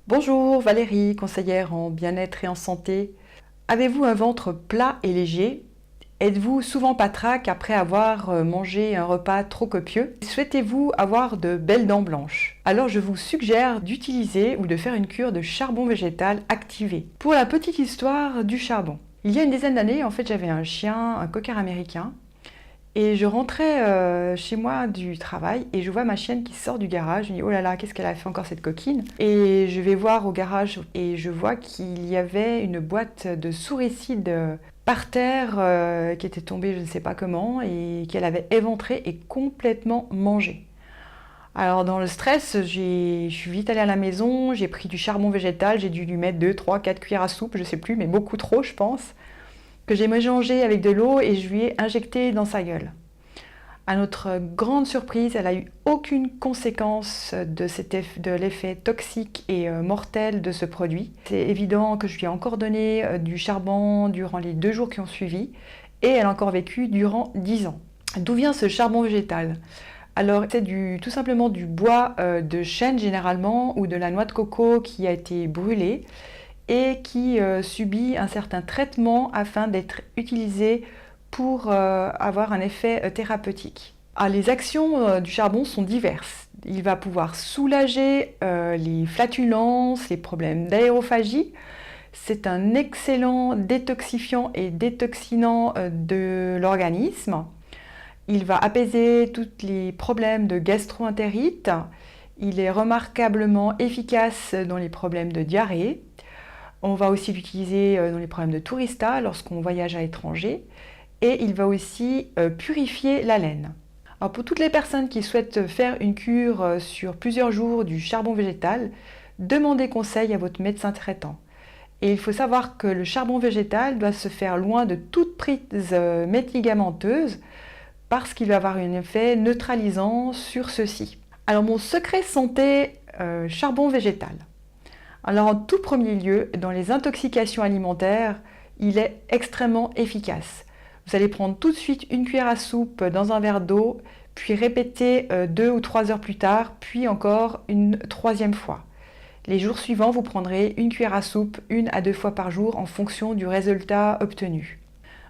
Bonjour, Valérie, conseillère en bien-être et en santé. Avez-vous un ventre plat et léger? Êtes-vous souvent patraque après avoir mangé un repas trop copieux? Souhaitez-vous avoir de belles dents blanches? Alors je vous suggère d'utiliser ou de faire une cure de charbon végétal activé. Pour la petite histoire du charbon. Il y a une dizaine d'années, en fait, j'avais un chien, un cocker américain. Et je rentrais chez moi du travail et je vois ma chienne qui sort du garage. Je me dis, oh là là, qu'est-ce qu'elle a fait encore cette coquine? Et je vais voir au garage et je vois qu'il y avait une boîte de souricides par terre qui était tombée je ne sais pas comment et qu'elle avait éventrée et complètement mangée. Alors dans le stress, je suis vite allée à la maison, j'ai pris du charbon végétal, j'ai dû lui mettre 2, 3, 4 cuillères à soupe, je sais plus, mais beaucoup trop je pense, que j'ai mélangé avec de l'eau et je lui ai injecté dans sa gueule. À notre grande surprise, elle n'a eu aucune conséquence de l'effet toxique et mortel de ce produit. C'est évident que je lui ai encore donné du charbon durant les 2 jours qui ont suivi et elle a encore vécu durant 10 ans. D'où vient ce charbon végétal? Alors c'est tout simplement du bois de chêne généralement ou de la noix de coco qui a été brûlée et qui subit un certain traitement afin d'être utilisé pour avoir un effet thérapeutique. Les actions du charbon sont diverses. Il va pouvoir soulager les flatulences, les problèmes d'aérophagie. C'est un excellent détoxifiant et détoxinant de l'organisme. Il va apaiser tous les problèmes de gastro-entérite. Il est remarquablement efficace dans les problèmes de diarrhée. On va aussi l'utiliser dans les problèmes de tourista lorsqu'on voyage à l'étranger et il va aussi purifier la laine. Alors pour toutes les personnes qui souhaitent faire une cure sur plusieurs jours du charbon végétal, demandez conseil à votre médecin traitant. Et il faut savoir que le charbon végétal doit se faire loin de toute prise médicamenteuse parce qu'il va avoir un effet neutralisant sur ceux-ci. Alors mon secret santé charbon végétal. Alors en tout premier lieu, dans les intoxications alimentaires, il est extrêmement efficace. Vous allez prendre tout de suite une cuillère à soupe dans un verre d'eau, puis répéter 2 ou 3 heures plus tard, puis encore une 3e fois. Les jours suivants, vous prendrez une cuillère à soupe 1 à 2 fois par jour en fonction du résultat obtenu.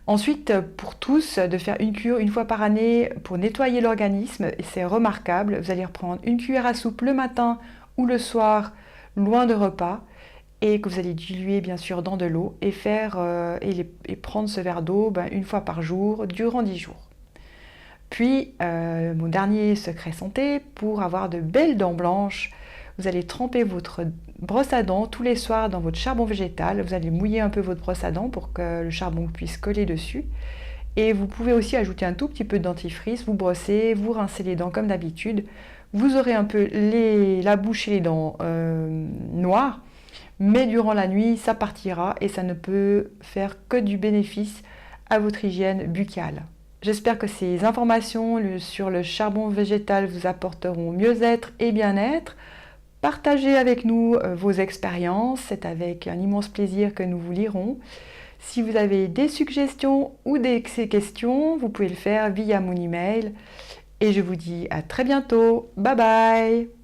Ensuite, pour tous, de faire une cure 1 fois par année pour nettoyer l'organisme, et c'est remarquable. Vous allez reprendre une cuillère à soupe le matin ou le soir, loin de repas, et que vous allez diluer bien sûr dans de l'eau et prendre ce verre d'eau 1 fois par jour durant 10 jours. Puis, mon dernier secret santé, pour avoir de belles dents blanches, vous allez tremper votre brosse à dents tous les soirs dans votre charbon végétal. Vous allez mouiller un peu votre brosse à dents pour que le charbon puisse coller dessus. Et vous pouvez aussi ajouter un tout petit peu de dentifrice, vous brossez, vous rincez les dents comme d'habitude. Vous aurez un peu la bouche et les dents noires, mais durant la nuit, ça partira et ça ne peut faire que du bénéfice à votre hygiène buccale. J'espère que ces informations sur le charbon végétal vous apporteront mieux-être et bien-être. Partagez avec nous vos expériences, c'est avec un immense plaisir que nous vous lirons. Si vous avez des suggestions ou des questions, vous pouvez le faire via mon email. Et je vous dis à très bientôt. Bye bye!